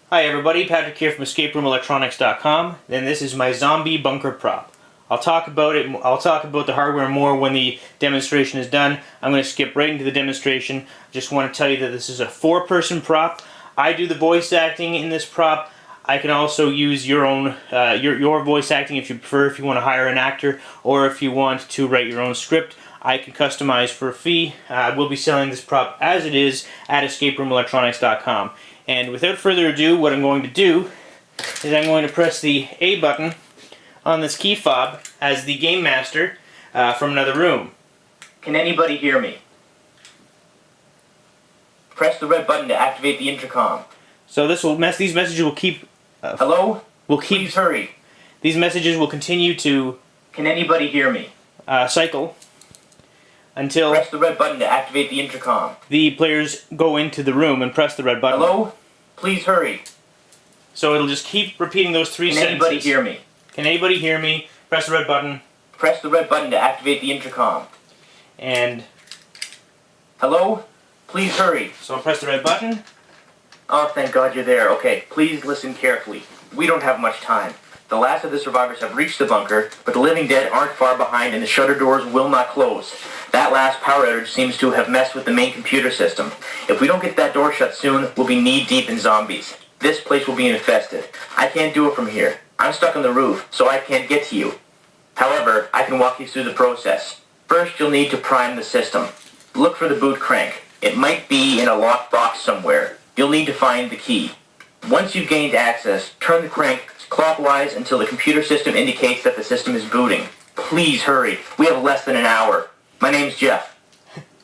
Hi everybody, Patrick here from EscapeRoomElectronics.com, and this is my zombie bunker prop. I'll talk about the hardware more when the demonstration is done. I'm going to skip right into the demonstration. I just want to tell you that this is a 4-person prop. I do the voice acting in this prop. I can also use your own your voice acting if you prefer, if you want to hire an actor, or if you want to write your own script. I can customize for a fee. We'll be selling this prop as it is at EscapeRoomElectronics.com. And without further ado, what I'm going to do is I'm going to press the A button on this key fob as the game master from another room. Can anybody hear me? Press the red button to activate the intercom. So these messages will keep. Hello? Please hurry. These messages will continue to. Can anybody hear me? Cycle until. Press the red button to activate the intercom. The players go into the room and press the red button. Hello? Please hurry. So it'll just keep repeating those 3 sentences. Can anybody hear me? Can anybody hear me? Press the red button. Press the red button to activate the intercom. And. Hello? Please hurry. So I'll press the red button. Oh, thank God you're there. Okay, please listen carefully. We don't have much time. The last of the survivors have reached the bunker, but the living dead aren't far behind and the shutter doors will not close. That last power outage seems to have messed with the main computer system. If we don't get that door shut soon, we'll be knee-deep in zombies. This place will be infested. I can't do it from here. I'm stuck on the roof, so I can't get to you. However, I can walk you through the process. First, you'll need to prime the system. Look for the boot crank. It might be in a locked box somewhere. You'll need to find the key. Once you've gained access, turn the crank clockwise until the computer system indicates that the system is booting. Please hurry. We have less than an hour. My name's Jeff.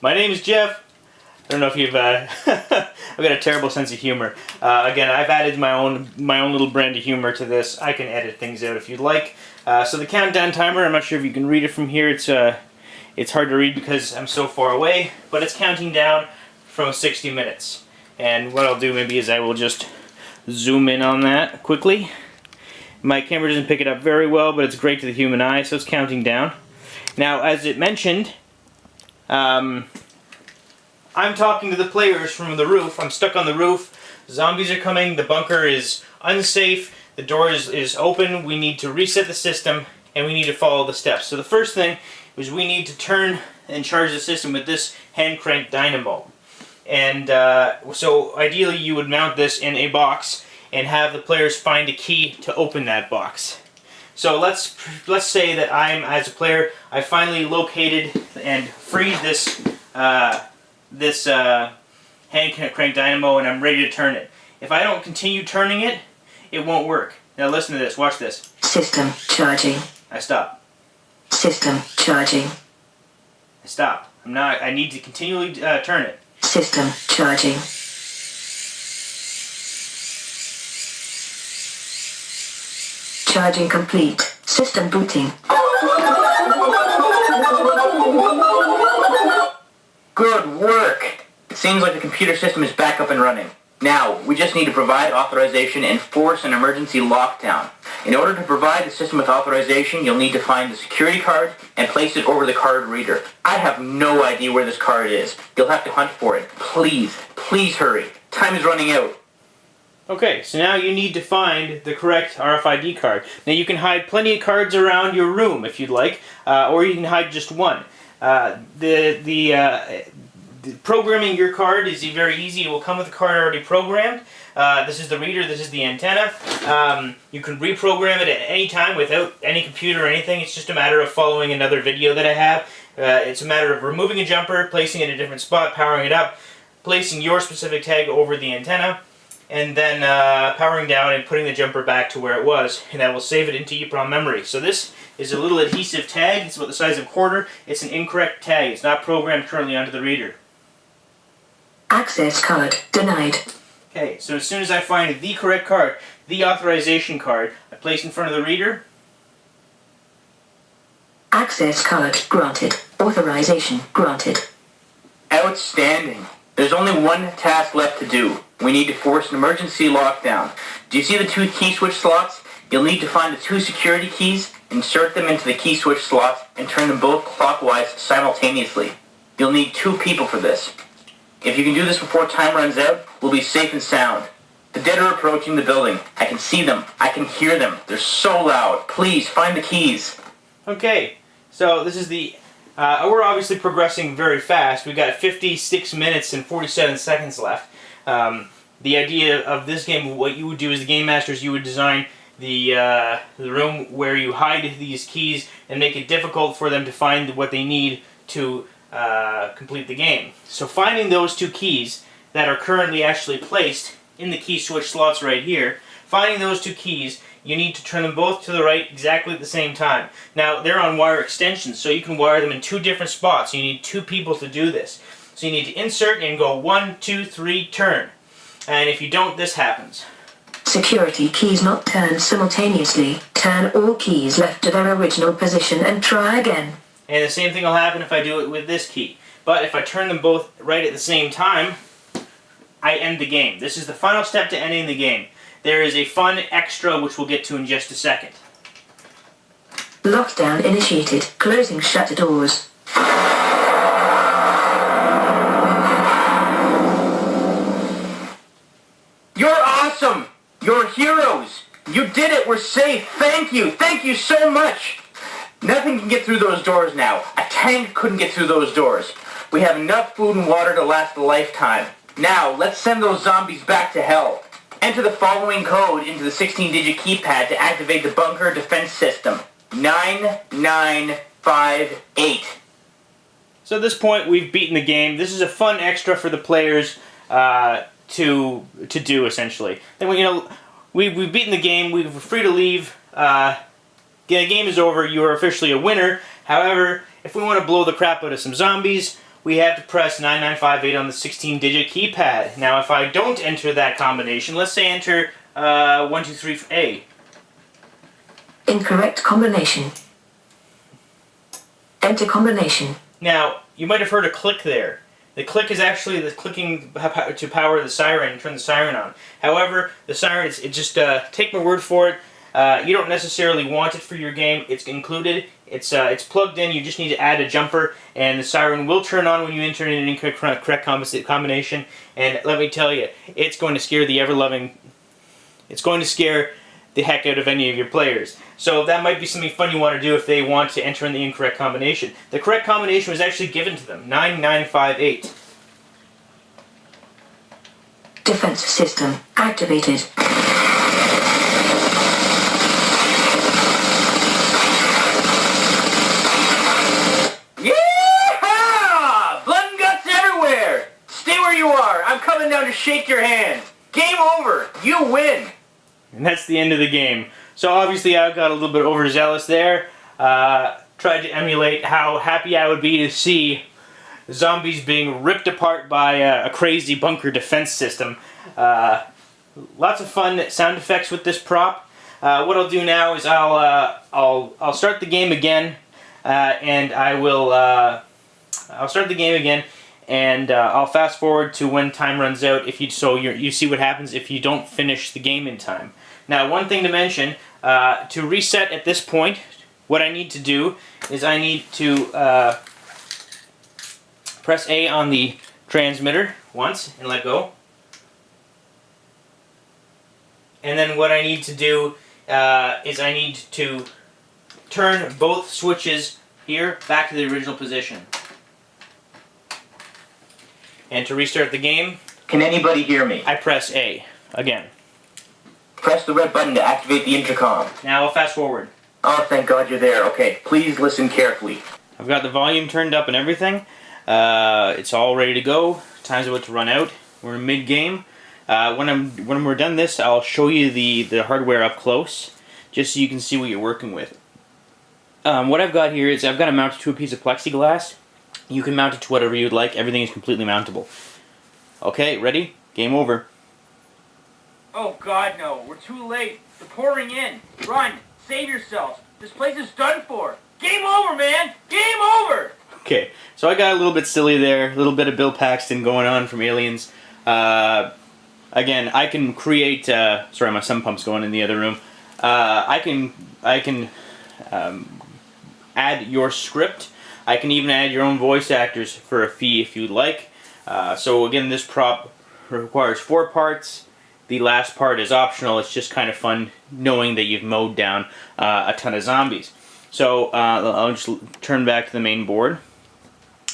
My name is Jeff. I don't know if you've. I've got a terrible sense of humor. Again, I've added my own little brand of humor to this. I can edit things out if you'd like. So the countdown timer. I'm not sure if you can read it from here. It's hard to read because I'm so far away, but it's counting down from 60 minutes. And what I'll do maybe is I will just zoom in on that quickly. My camera doesn't pick it up very well, but it's great to the human eye, so it's counting down. Now, as it mentioned, I'm talking to the players from the roof. I'm stuck on the roof. Zombies are coming. The bunker is unsafe. The door is open. We need to reset the system, and we need to follow the steps. So the first thing is we need to turn and charge the system with this hand crank dynamo. And so ideally you would mount this in a box and have the players find a key to open that box. So let's say that as a player, I finally located and freed this hand crank dynamo, and I'm ready to turn it. If I don't continue turning it, it won't work. Now listen to this. Watch this. System charging. I stop. System charging. I stop. I need to continually turn it. System charging. Charging complete. System booting. Good work! It seems like the computer system is back up and running. Now, we just need to provide authorization and force an emergency lockdown. In order to provide the system with authorization, you'll need to find the security card and place it over the card reader. I have no idea where this card is. You'll have to hunt for it. Please hurry. Time is running out. Okay, so now you need to find the correct RFID card. Now you can hide plenty of cards around your room if you'd like, or you can hide just one. Programming your card is very easy. It will come with the card already programmed. This is the reader, this is the antenna. You can reprogram it at any time without any computer or anything. It's just a matter of following another video that I have. It's a matter of removing a jumper, placing it in a different spot, powering it up, placing your specific tag over the antenna, and then powering down and putting the jumper back to where it was, and that will save it into EEPROM memory. So this is a little adhesive tag. It's about the size of a quarter. It's an incorrect tag. It's not programmed currently onto the reader. Access card denied. Okay, so as soon as I find the correct card, the authorization card, I place in front of the reader. Access card granted. Authorization granted. Outstanding. There's only one task left to do. We need to force an emergency lockdown. Do you see the 2 key switch slots? You'll need to find the 2 security keys, insert them into the key switch slots, and turn them both clockwise simultaneously. You'll need 2 people for this. If you can do this before time runs out, we'll be safe and sound. The dead are approaching the building. I can see them. I can hear them. They're so loud. Please, find the keys. Okay, so this is the... we're obviously progressing very fast. We've got 56 minutes and 47 seconds left. The idea of this game, what you would do as the game masters, you would design the room where you hide these keys and make it difficult for them to find what they need to complete the game. So finding those two keys that are currently actually placed in the key switch slots right here, finding those two keys, you need to turn them both to the right exactly at the same time. Now, they're on wire extensions, so you can wire them in two different spots. You need two people to do this. So you need to insert and go 1, 2, 3, turn. And if you don't, this happens. Security keys not turned simultaneously. Turn all keys left to their original position and try again. And the same thing will happen if I do it with this key. But if I turn them both right at the same time, I end the game. This is the final step to ending the game. There is a fun extra which we'll get to in just a second. Lockdown initiated. Closing shutter doors. You're awesome! You're heroes! You did it! We're safe! Thank you! Thank you so much! Nothing can get through those doors now. A tank couldn't get through those doors. We have enough food and water to last a lifetime. Now, let's send those zombies back to hell. Enter the following code into the 16-digit keypad to activate the bunker defense system. 9958. So at this point, we've beaten the game. This is a fun extra for the players to do, essentially. Then we've beaten the game. We're free to leave. The game is over. You are officially a winner. However, if we want to blow the crap out of some zombies, we have to press 9958 on the 16-digit keypad. Now, if I don't enter that combination, let's say enter 123A. Incorrect combination. Enter combination. Now, you might have heard a click there. The click is actually the clicking to power the siren and turn the siren on. However, the siren, it just, take my word for it, you don't necessarily want it for your game. It's included. It's plugged in. You just need to add a jumper, and the siren will turn on when you enter in an incorrect combination. And let me tell you, it's going to scare the ever-loving... It's going to scare the heck out of any of your players. So that might be something fun you want to do if they want to enter in the incorrect combination. The correct combination was actually given to them, 9958. Defense system activated. Yeah! Blood and guts everywhere! Stay where you are. I'm coming down to shake your hand. Game over. You win. And that's the end of the game. So obviously I got a little bit overzealous there. Tried to emulate how happy I would be to see zombies being ripped apart by a crazy bunker defense system. Lots of fun sound effects with this prop. What I'll do now is I'll start the game again, and I'll start the game again, and I'll fast forward to when time runs out. You see what happens if you don't finish the game in time. Now, one thing to mention, to reset at this point, what I need to do is I need to press A on the transmitter once and let go. And then what I need to do is I need to turn both switches here back to the original position. And to restart the game, Can anybody hear me? I press A again. Press the red button to activate the intercom. Now I'll fast forward. Oh, thank God you're there. Okay, please listen carefully. I've got the volume turned up and everything. It's all ready to go. Time's about to run out. We're in mid-game. When we're done this, I'll show you the hardware up close, just so you can see what you're working with. What I've got here is I've got it mounted to a piece of plexiglass. You can mount it to whatever you'd like. Everything is completely mountable. Okay, ready? Game over. Oh, God, no. We're too late. They're pouring in. Run. Save yourselves. This place is done for. Game over, man. Game over. Okay, so I got a little bit silly there. A little bit of Bill Paxton going on from Aliens. Again, I can create... sorry, my sump pump's going in the other room. I can add your script. I can even add your own voice actors for a fee if you'd like. So again, this prop requires 4 parts. the last part is optional. It's just kind of fun knowing that you've mowed down a ton of zombies. So I'll just turn back to the main board.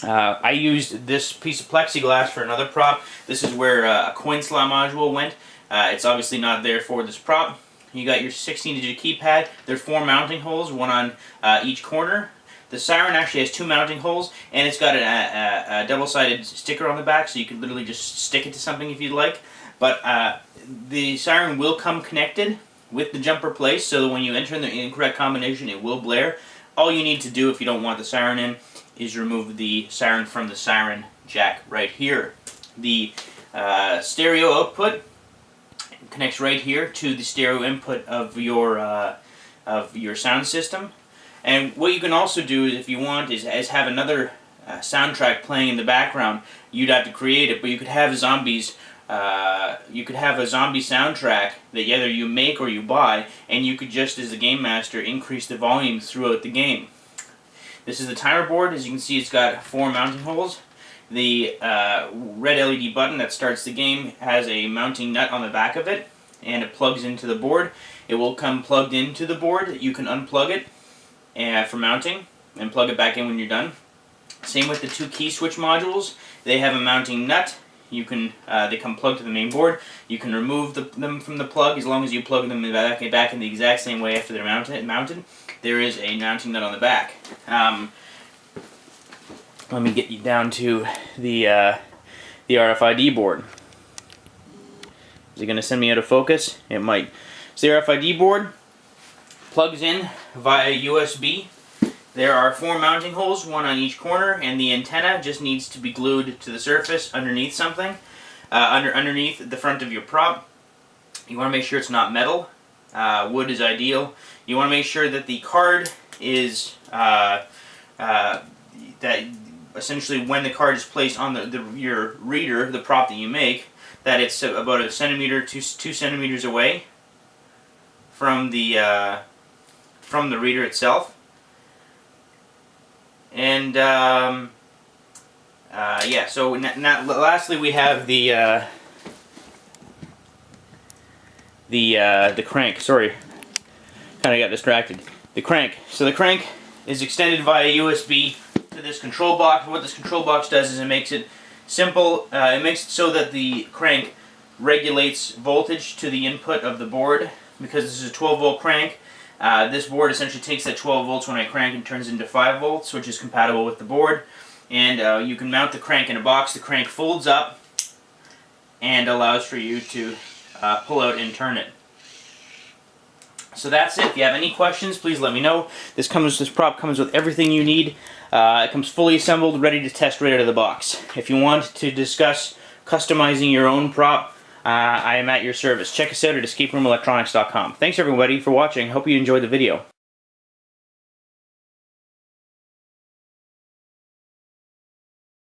I used this piece of plexiglass for another prop. This is where a coin slot module went. It's obviously not there for this prop. You got your 16-digit keypad. There are 4 mounting holes, one on each corner. The siren actually has 2 mounting holes, and it's got a double-sided sticker on the back, so you can literally just stick it to something if you'd like. But the siren will come connected with the jumper placed, so that when you enter in the incorrect combination, it will blare. All you need to do if you don't want the siren in is remove the siren from the siren jack right here. The stereo output connects right here to the stereo input of your sound system. And what you can also do, if you want, is have another soundtrack playing in the background. You'd have to create it, but you could have zombies. You could have a zombie soundtrack that either you make or you buy, and you could just, as the game master, increase the volume throughout the game. This is the timer board. As you can see, it's got 4 mounting holes. The red LED button that starts the game has a mounting nut on the back of it, and it plugs into the board. It will come plugged into the board. You can unplug it for mounting and plug it back in when you're done. Same with the 2 key switch modules. They have a mounting nut. You can they come plugged to the main board. You can remove them from the plug as long as you plug them back in the exact same way after they're mounted. There is a mounting nut on the back. Let me get you down to the RFID board. Is it going to send me out of focus? It might. So the RFID board plugs in via USB. There are 4 mounting holes, 1 on each corner, and the antenna just needs to be glued to the surface underneath something, underneath the front of your prop. You want to make sure it's not metal. Wood is ideal. You want to make sure that the card is that essentially when the card is placed on your reader, the prop that you make, that it's about 1 centimeter to 2 centimeters away from the reader itself. And yeah, so lastly we have the crank. Sorry, kind of got distracted. The crank. So the crank is extended via USB to this control box. What this control box does is it makes it simple. It makes it so that the crank regulates voltage to the input of the board. Because this is a 12-volt crank, this board essentially takes that 12 volts when I crank and turns into 5 volts, which is compatible with the board. And you can mount the crank in a box. The crank folds up and allows for you to pull out and turn it. So that's it. If you have any questions, please let me know. This prop comes with everything you need. It comes fully assembled, ready to test right out of the box. If you want to discuss customizing your own prop, I am at your service. Check us out at escaperoomelectronics.com. Thanks everybody for watching. Hope you enjoyed the video.